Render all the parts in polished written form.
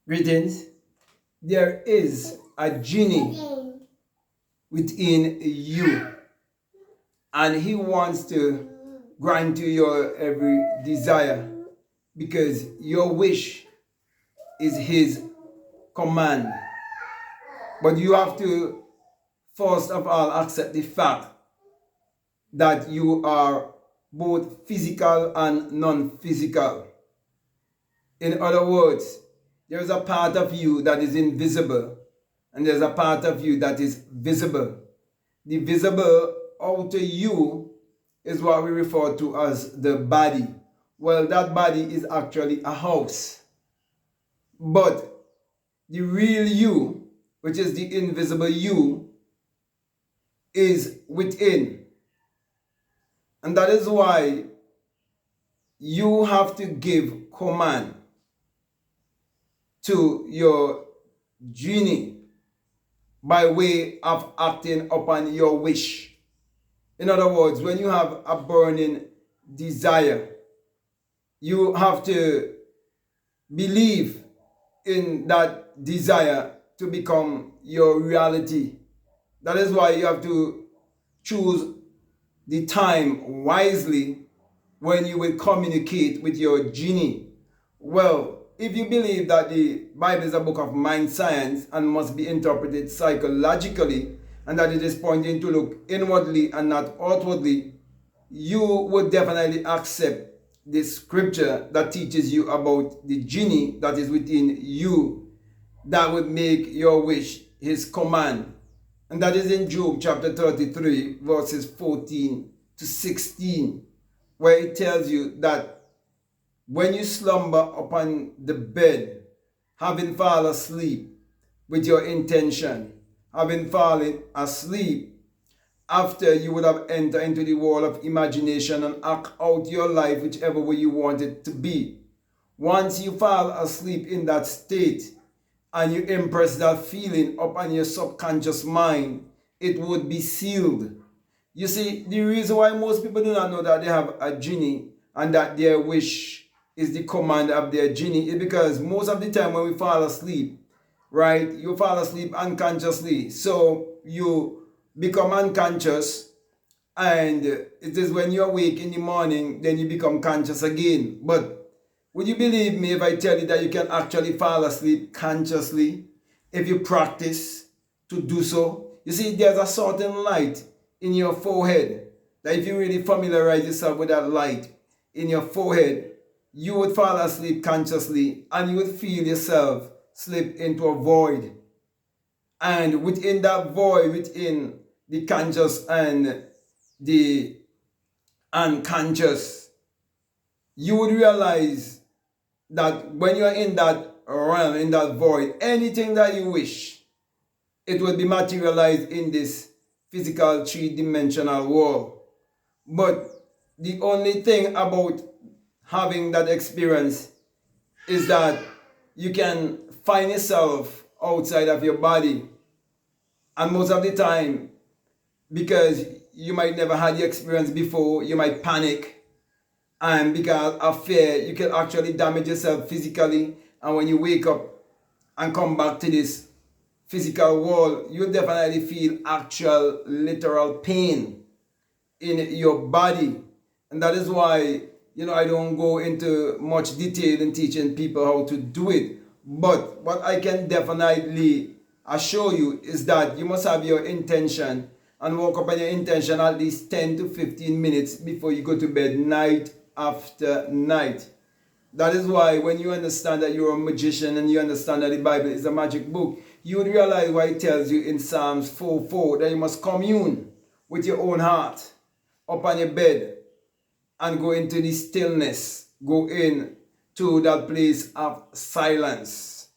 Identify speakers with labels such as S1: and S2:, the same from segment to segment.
S1: Greetings. There is a genie within you, and he wants to grant you your every desire because your wish is his command. But you have to first of all accept the fact that you are both physical and non-physical. In other words, there is a part of you that is invisible, and there's a part of you that is visible. The visible outer you is what we refer to as the body. Well, that body is actually a house. But the real you, which is the invisible you, is within. And that is why you have to give command to your genie by way of acting upon your wish. In other words, when you have a burning desire, you have to believe in that desire to become your reality. That is why you have to choose the time wisely when you will communicate with your genie. Well, if you believe that the Bible is a book of mind science and must be interpreted psychologically, and that it is pointing to look inwardly and not outwardly, you would definitely accept the scripture that teaches you about the genie that is within you, that would make your wish his command. And that is in Job chapter 33, verses 14 to 16, where it tells you that when you slumber upon the bed, having fallen asleep with your intention, having fallen asleep after you would have entered into the world of imagination and act out your life whichever way you want it to be. Once you fall asleep in that state and you impress that feeling upon your subconscious mind, it would be sealed. You see, the reason why most people do not know that they have a genie and that their wish is the command of their genie is because most of the time when we fall asleep, right, you fall asleep unconsciously. So you become unconscious, and it is when you awake in the morning, then you become conscious again. But would you believe me if I tell you that you can actually fall asleep consciously if you practice to do so? You see, there's a certain light in your forehead that if you really familiarize yourself with that light in your forehead, you would fall asleep consciously and you would feel yourself slip into a void. And within that void, within the conscious and the unconscious, you would realize that when you're in that realm, in that void, anything that you wish, it will be materialized in this physical three-dimensional world. But the only thing about having that experience is that you can find yourself outside of your body. And most of the time, because you might never had the experience before, you might panic. And because of fear, you can actually damage yourself physically. And when you wake up and come back to this physical world, you'll definitely feel actual literal pain in your body. And that is why, I don't go into much detail in teaching people how to do it. But what I can definitely assure you is that you must have your intention and work up on your intention at least 10 to 15 minutes before you go to bed night after night. That is why when you understand that you're a magician and you understand that the Bible is a magic book, you would realize why it tells you in Psalms 4:4 that you must commune with your own heart upon your bed and go into the stillness, go in to that place of silence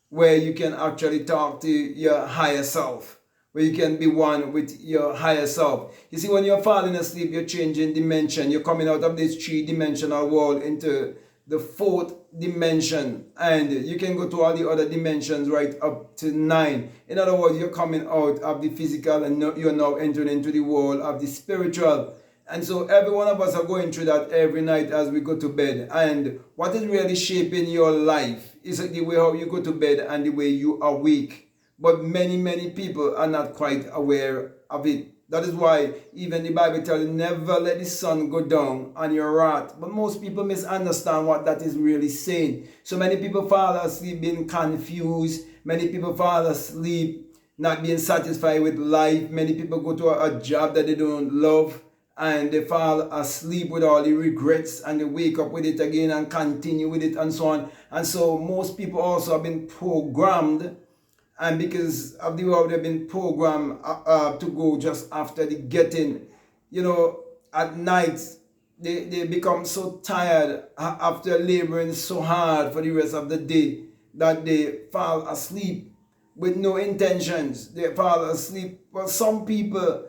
S1: where you can actually talk to your higher self, where you can be one with your higher self. You see, when you're falling asleep, you're changing dimension. You're coming out of this three-dimensional world into the fourth dimension, and you can go to all the other dimensions right up to 9. In other words, you're coming out of the physical and you're now entering into the world of the spiritual. And so every one of us are going through that every night as we go to bed. And what is really shaping your life is the way how you go to bed and the way you awake. But many people are not quite aware of it. That is why even the Bible tells you, never let the sun go down on your wrath. But most people misunderstand what that is really saying. So many people fall asleep being confused. Many people fall asleep not being satisfied with life. Many people go to a job that they don't love, and they fall asleep with all the regrets, and they wake up with it again and continue with it, and so on. And so most people also have been programmed, and because of the way they've been programmed to go just after the getting, at night they become so tired after laboring so hard for the rest of the day that they fall asleep with no intentions. They fall asleep. Well, some people,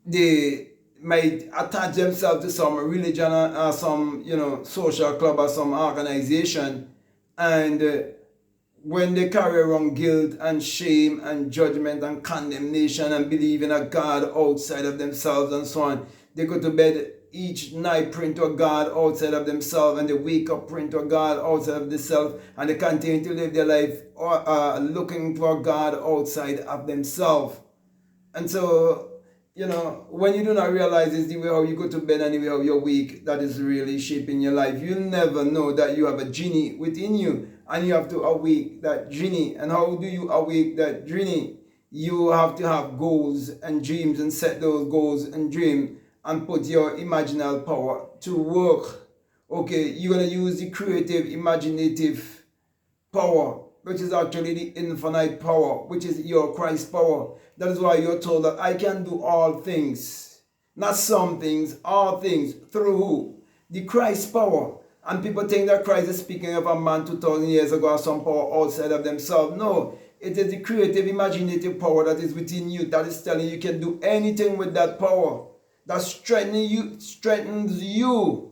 S1: they might attach themselves to some religion or some, social club or some organization, and when they carry around guilt and shame and judgment and condemnation and believe in a God outside of themselves and so on, they go to bed each night praying to a God outside of themselves, and they wake up praying to a God outside of themselves, and they continue to live their life looking for a God outside of themselves. And so, when you do not realize it's the way how you go to bed and the way how you're weak, that is really shaping your life. You'll never know that you have a genie within you, and you have to awake that genie. And how do you awake that genie? You have to have goals and dreams, and set those goals and dreams and put your imaginal power to work. Okay, you're going to use the creative, imaginative power, which is actually the infinite power, which is your Christ power. That is why you're told that I can do all things, not some things, all things, through who? The Christ power. And people think that Christ is speaking of a man 2,000 years ago or some power outside of themselves. No, it is the creative, imaginative power that is within you that is telling you can do anything with that power. That strengthens you,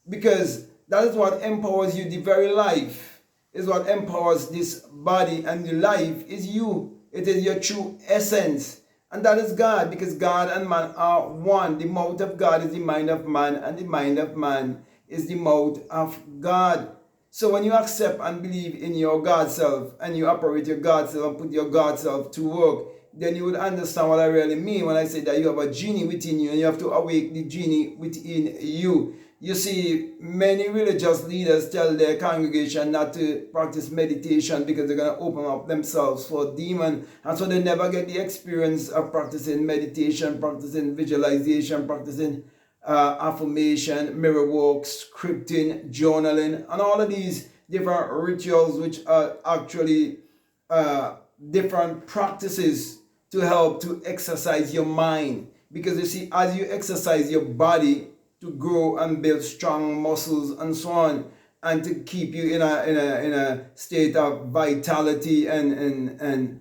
S1: because that is what empowers you. The very life is what empowers this body, and the life is you. It is your true essence, and that is God, because God and man are one. The mouth of God is the mind of man, and the mind of man is the mouth of God. So when you accept and believe in your God self, and you operate your God self and put your God self to work, then you would understand what I really mean when I say that you have a genie within you, and you have to awake the genie within you. You see, many religious leaders tell their congregation not to practice meditation because they're going to open up themselves for demon, and so they never get the experience of practicing meditation, practicing visualization, practicing affirmation, mirror work, scripting, journaling, and all of these different rituals, which are actually different practices to help to exercise your mind. Because you see, as you exercise your body to grow and build strong muscles and so on, and to keep you in a state of vitality and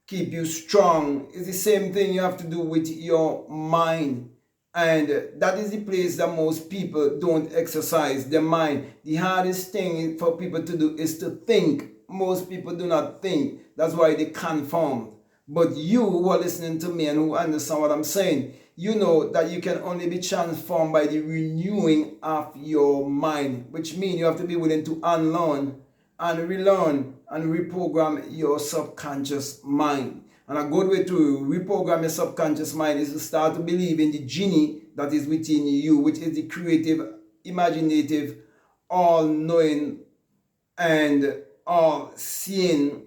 S1: keep you strong, it's the same thing you have to do with your mind. And that is the place that most people don't exercise their mind. The hardest thing for people to do is to think. Most people do not think. That's why they conform. But you who are listening to me and who understand what I'm saying, you know that you can only be transformed by the renewing of your mind, which means you have to be willing to unlearn and relearn and reprogram your subconscious mind. And a good way to reprogram your subconscious mind is to start to believe in the genie that is within you, which is the creative, imaginative, all-knowing and all-seeing,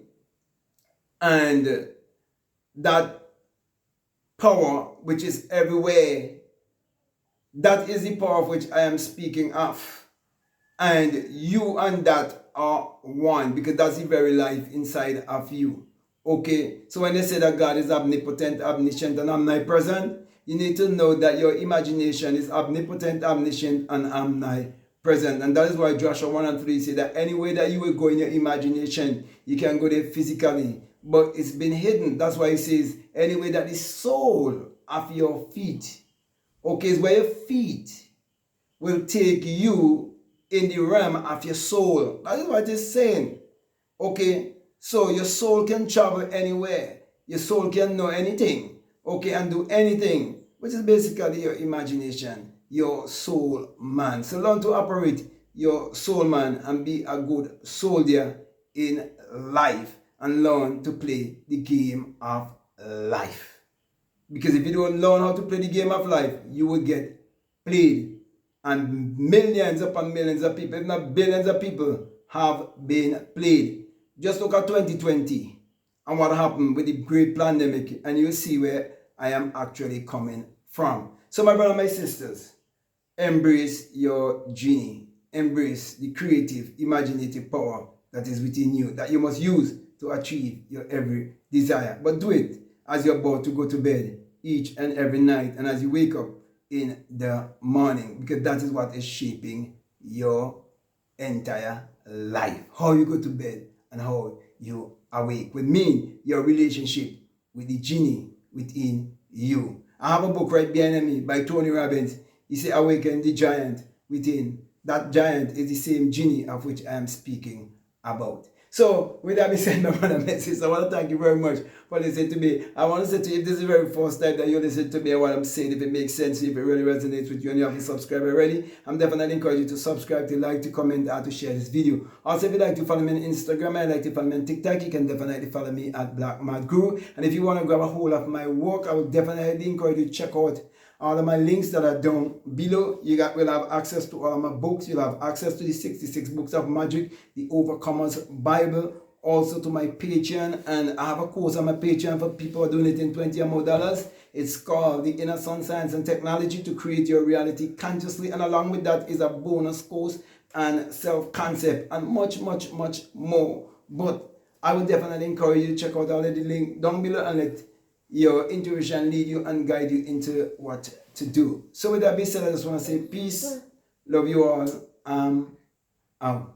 S1: and that power which is everywhere. That is the power of which I am speaking of. And you and that are one, because that's the very life inside of you. Okay, so when they say that God is omnipotent, omniscient, and omnipresent, you need to know that your imagination is omnipotent, omniscient, and omnipresent. And that is why Joshua 1 and 3 say that any way that you will go in your imagination, you can go there physically, but it's been hidden. That's why it says, any way that the sole of your feet, okay, is where your feet will take you in the realm of your soul. That is what it's saying. Okay, so your soul can travel anywhere. Your soul can know anything. okay, and do anything, which is basically your imagination, your soul man. So learn to operate your soul man and be a good soldier in life, and learn to play the game of life. Because if you don't learn how to play the game of life, you will get played. And millions upon millions of people, if not billions of people, have been played. Just look at 2020 and what happened with the great pandemic, and you'll see where I am actually coming from. So my brother, my sisters, embrace your genie. Embrace the creative, imaginative power that is within you, that you must use to achieve your every desire. But do it as you're about to go to bed each and every night, and as you wake up in the morning, because that is what is shaping your entire life. How you go to bed and how you awake will mean your relationship with the genie within you. I have a book right behind me by Tony Robbins. He said, Awaken the giant within. That giant is the same genie of which I am speaking about. So, with that being said, my brother, my sister, I want to thank you very much for listening to me. I want to say to you, if this is the very first time that you listen to me and what I'm saying, if it makes sense, if it really resonates with you and you haven't subscribed already, I'm definitely encouraging you to subscribe, to like, to comment, and to share this video. Also, if you'd like to follow me on Instagram, I'd like to follow me on TikTok, you can definitely follow me at Black Mad Guru. And if you want to grab a hold of my work, I would definitely encourage you to check out all of my links that are down below. Will have access to all of my books. You'll have access to the 66 books of magic, the Overcomers Bible, also to my Patreon. And I have a course on my Patreon for people who are donating $20 or more. It's called The Inner Sun Science and Technology to Create Your Reality Consciously. And along with that is a bonus course and self-concept and much, much, much more. But I would definitely encourage you to check out all of the link down below and let your intuition lead you and guide you into what to do. So with that being said, I just want to say peace, love you all, out.